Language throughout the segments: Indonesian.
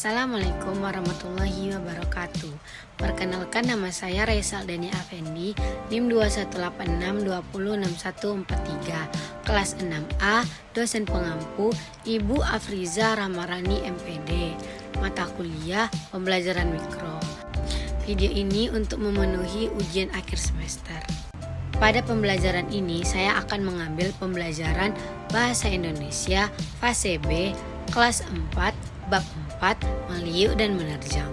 Assalamualaikum warahmatullahi wabarakatuh. Perkenalkan, nama saya Raisa Aldani Afendi, NIM 21862061143, kelas 6A, dosen pengampu Ibu Afriza Ramarani MPD, mata kuliah pembelajaran mikro. Video ini untuk memenuhi ujian akhir semester. Pada pembelajaran ini saya akan mengambil pembelajaran Bahasa Indonesia fase B, kelas 4, bab 4, meliuk dan menerjang.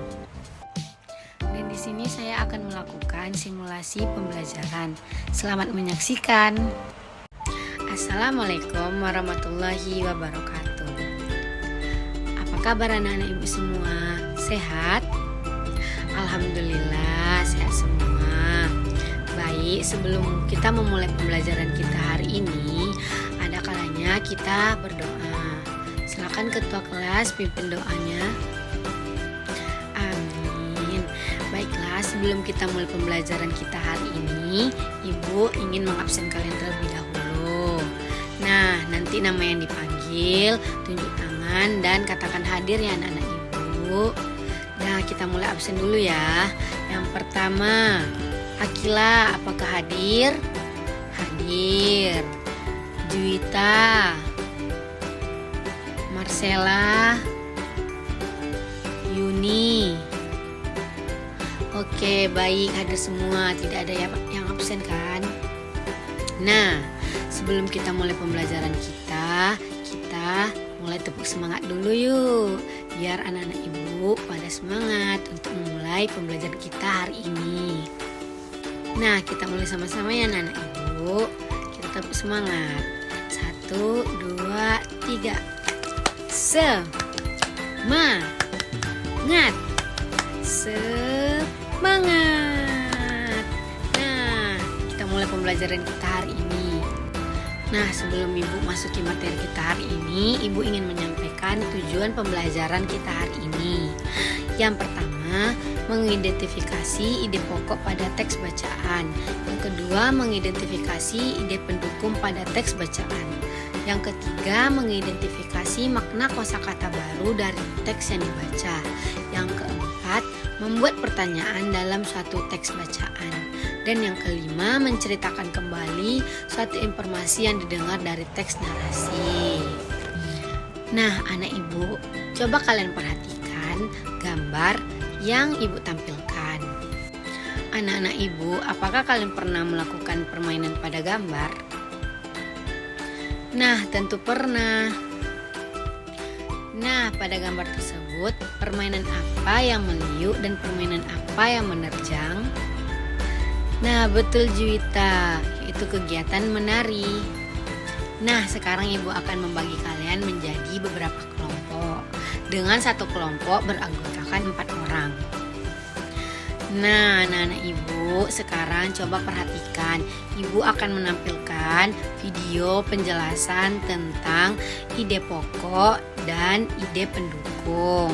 Dan di sini saya akan melakukan simulasi pembelajaran. Selamat menyaksikan. Assalamualaikum warahmatullahi wabarakatuh. Apa kabar anak-anak ibu semua? Sehat? Alhamdulillah sehat semua. Baik, sebelum kita memulai pembelajaran kita hari ini, ada kalanya kita berdoa. Silakan ketua kelas pimpin doanya. Amin. Baiklah, sebelum kita mulai pembelajaran kita hari ini, Ibu ingin mengabsen kalian terlebih dahulu. Nah, nanti nama yang dipanggil, tunjuk tangan dan katakan hadir ya anak-anak Ibu. Nah, kita mulai absen dulu ya. Yang pertama, Akila, apakah hadir? Hadir. Juwita, Marcella, Yuni. Oke, baik, hadir semua. Tidak ada yang absen kan? Nah, sebelum kita mulai pembelajaran kita mulai tepuk semangat dulu yuk. Biar anak-anak ibu pada semangat untuk memulai pembelajaran kita hari ini. Nah, kita mulai sama-sama ya anak-anak ibu. Kita tepuk semangat. 1, 2, 3. Semangat. Semangat. Nah, kita mulai pembelajaran kita hari ini. Nah, sebelum Ibu masuki materi kita hari ini, Ibu ingin menyampaikan tujuan pembelajaran kita hari ini. Yang pertama, mengidentifikasi ide pokok pada teks bacaan. Yang kedua, mengidentifikasi ide pendukung pada teks bacaan. Yang ketiga, mengidentifikasi makna kosakata baru dari teks yang dibaca. Yang keempat, membuat pertanyaan dalam suatu teks bacaan. Dan yang kelima, menceritakan kembali suatu informasi yang didengar dari teks narasi. Nah, anak ibu, coba kalian perhatikan gambar yang ibu tampilkan. Anak-anak ibu, apakah kalian pernah melakukan permainan pada gambar? Nah, tentu pernah. Nah, pada gambar tersebut, permainan apa yang meliuk dan permainan apa yang menerjang? Nah, betul Juwita, yaitu kegiatan menari. Nah, sekarang ibu akan membagi kalian menjadi beberapa kelompok. Dengan satu kelompok beranggotakan 4 orang. Nah, anak-anak ibu, sekarang coba perhatikan. Ibu akan menampilkan video penjelasan tentang ide pokok dan ide pendukung.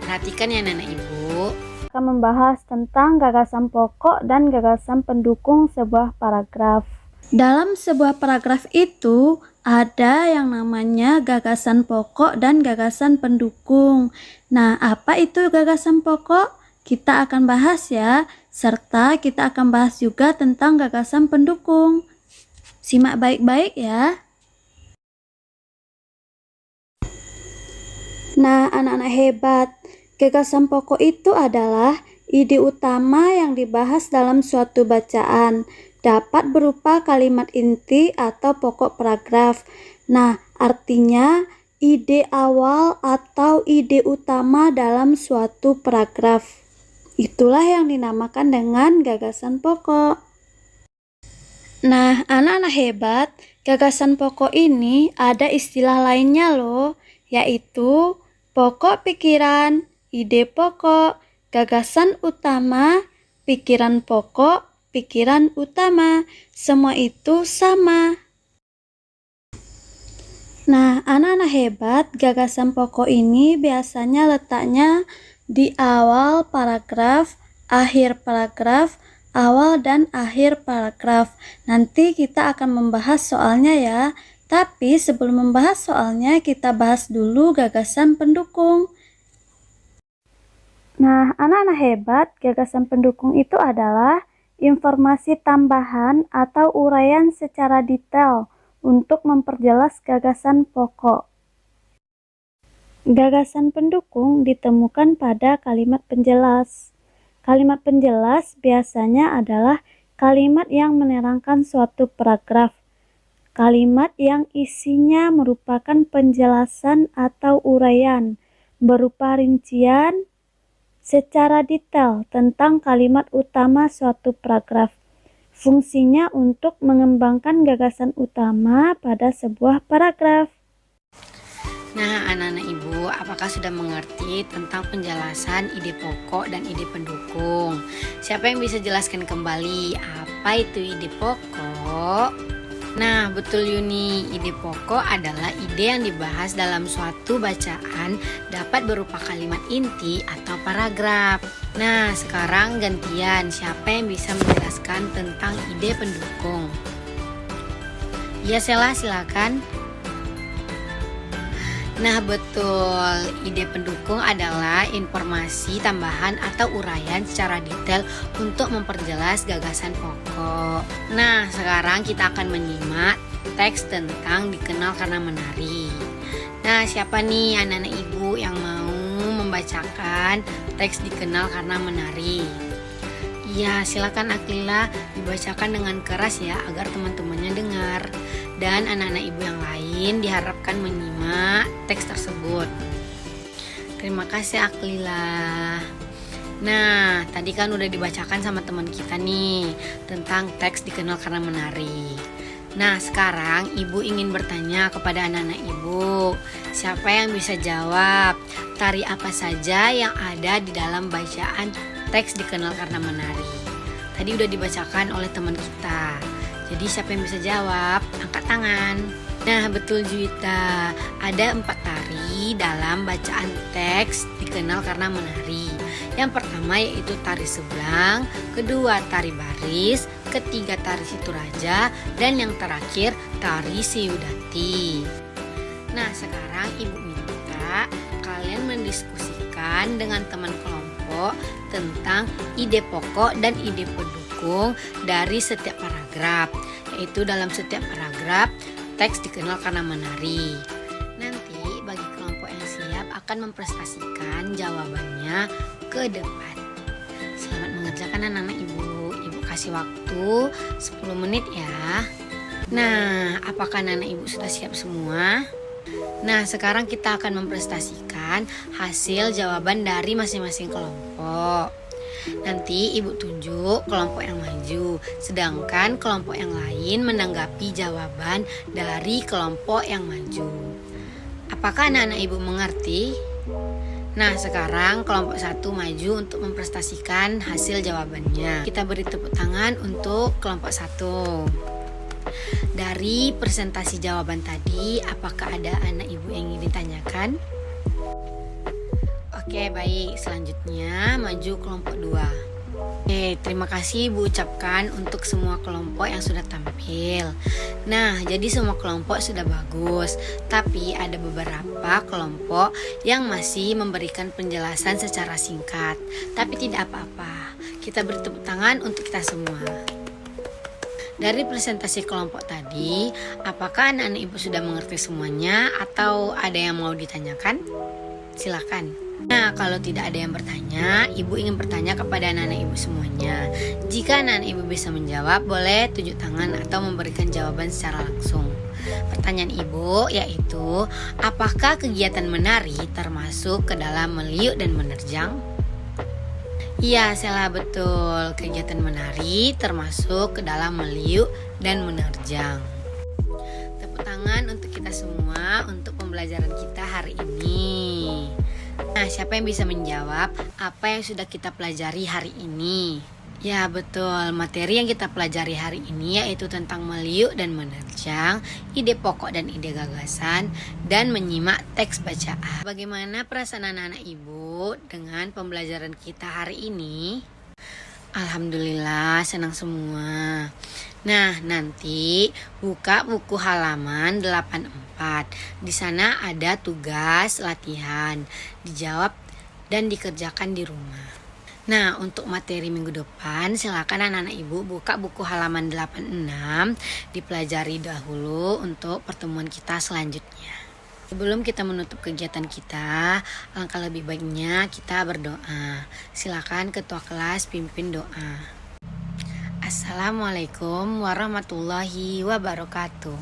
Perhatikan ya anak-anak ibu. Akan membahas tentang gagasan pokok dan gagasan pendukung sebuah paragraf. Dalam sebuah paragraf itu ada yang namanya gagasan pokok dan gagasan pendukung. Nah, apa itu gagasan pokok? Kita akan bahas ya, serta kita akan bahas juga tentang gagasan pendukung. Simak baik-baik ya. Nah, anak-anak hebat, gagasan pokok itu adalah ide utama yang dibahas dalam suatu bacaan. Dapat berupa kalimat inti atau pokok paragraf. Nah, artinya ide awal atau ide utama dalam suatu paragraf. Itulah yang dinamakan dengan gagasan pokok. Nah, anak-anak hebat, gagasan pokok ini ada istilah lainnya loh, yaitu pokok pikiran, ide pokok, gagasan utama, pikiran pokok, pikiran utama. Semua itu sama. Nah, anak-anak hebat, gagasan pokok ini biasanya letaknya di awal paragraf, akhir paragraf, awal dan akhir paragraf. Nanti kita akan membahas soalnya ya. Tapi sebelum membahas soalnya, kita bahas dulu gagasan pendukung. Nah, anak-anak hebat, gagasan pendukung itu adalah informasi tambahan atau uraian secara detail untuk memperjelas gagasan pokok. Gagasan pendukung ditemukan pada kalimat penjelas. Kalimat penjelas biasanya adalah kalimat yang menerangkan suatu paragraf. Kalimat yang isinya merupakan penjelasan atau uraian berupa rincian secara detail tentang kalimat utama suatu paragraf. Fungsinya untuk mengembangkan gagasan utama pada sebuah paragraf. Nah, anak-anak ibu, apakah sudah mengerti tentang penjelasan ide pokok dan ide pendukung? Siapa yang bisa jelaskan kembali apa itu ide pokok? Nah, betul Yuni, ide pokok adalah ide yang dibahas dalam suatu bacaan dapat berupa kalimat inti atau paragraf. Nah, sekarang gantian, siapa yang bisa menjelaskan tentang ide pendukung? Ya, Sela, silakan. Nah, betul, ide pendukung adalah informasi tambahan atau uraian secara detail untuk memperjelas gagasan pokok. Nah, sekarang kita akan menyimak teks tentang dikenal karena menari. Nah, siapa nih anak-anak ibu yang mau membacakan teks dikenal karena menari? Ya, silakan Aklila dibacakan dengan keras ya agar teman-temannya dengar. Dan anak-anak ibu yang lain diharapkan menyimak teks tersebut. Terima kasih Aklila. Nah, tadi kan udah dibacakan sama teman kita nih tentang teks dikenal karena menari. Nah, sekarang ibu ingin bertanya kepada anak-anak ibu. Siapa yang bisa jawab tari apa saja yang ada di dalam bacaan teks dikenal karena menari? Tadi udah dibacakan oleh teman kita. Jadi siapa yang bisa jawab? Angkat tangan. Nah, betul Juwita. Ada 4 tari dalam bacaan teks dikenal karena menari. Yang pertama yaitu tari sebelang, kedua tari baris, ketiga tari situraja, dan yang terakhir tari siudati. Nah, sekarang ibu minta kalian mendiskusikan dengan teman kelompok tentang ide pokok dan ide pendukung dari setiap paragraf, yaitu dalam setiap paragraf teks dikenal karena menari. Nanti bagi kelompok yang siap akan mempresentasikan jawabannya ke depan. Selamat mengerjakan anak-anak ibu. Ibu kasih waktu 10 menit ya. Nah, apakah anak-anak ibu sudah siap semua? Nah, sekarang kita akan mempresentasikan hasil jawaban dari masing-masing kelompok. Nanti ibu tunjuk kelompok yang maju, sedangkan kelompok yang lain menanggapi jawaban dari kelompok yang maju. Apakah anak-anak ibu mengerti? Nah, sekarang kelompok 1 maju untuk mempresentasikan hasil jawabannya. Kita beri tepuk tangan untuk kelompok 1. Dari presentasi jawaban tadi, apakah ada anak ibu yang ingin ditanyakan? Oke, baik. Selanjutnya maju kelompok 2. Oke, terima kasih Ibu ucapkan untuk semua kelompok yang sudah tampil. Nah, jadi semua kelompok sudah bagus, tapi ada beberapa kelompok yang masih memberikan penjelasan secara singkat. Tapi tidak apa-apa, kita beri tepuk tangan untuk kita semua. Dari presentasi kelompok tadi, apakah anak-anak Ibu sudah mengerti semuanya atau ada yang mau ditanyakan? Silakan. Nah, kalau tidak ada yang bertanya, Ibu ingin bertanya kepada anak-anak Ibu semuanya. Jika anak-anak Ibu bisa menjawab, boleh tunjuk tangan atau memberikan jawaban secara langsung. Pertanyaan Ibu yaitu, apakah kegiatan menari termasuk ke dalam meliuk dan menerjang? Iya, Sela, betul. Kegiatan menari termasuk ke dalam meliuk dan menerjang. Tepuk tangan untuk kita semua untuk pembelajaran kita hari ini. Nah, siapa yang bisa menjawab apa yang sudah kita pelajari hari ini? Ya, betul. Materi yang kita pelajari hari ini yaitu tentang meliuk dan menerjang, ide pokok dan ide gagasan, dan menyimak teks bacaan. Bagaimana perasaan anak-anak Ibu dengan pembelajaran kita hari ini? Alhamdulillah, senang semua. Nah, nanti buka buku halaman 84. Di sana ada tugas latihan. Dijawab dan dikerjakan di rumah. Nah, untuk materi minggu depan, silakan anak-anak ibu buka buku halaman 86, dipelajari dahulu untuk pertemuan kita selanjutnya. Sebelum kita menutup kegiatan kita, alangkah lebih baiknya kita berdoa. Silakan ketua kelas pimpin doa. Assalamualaikum warahmatullahi wabarakatuh.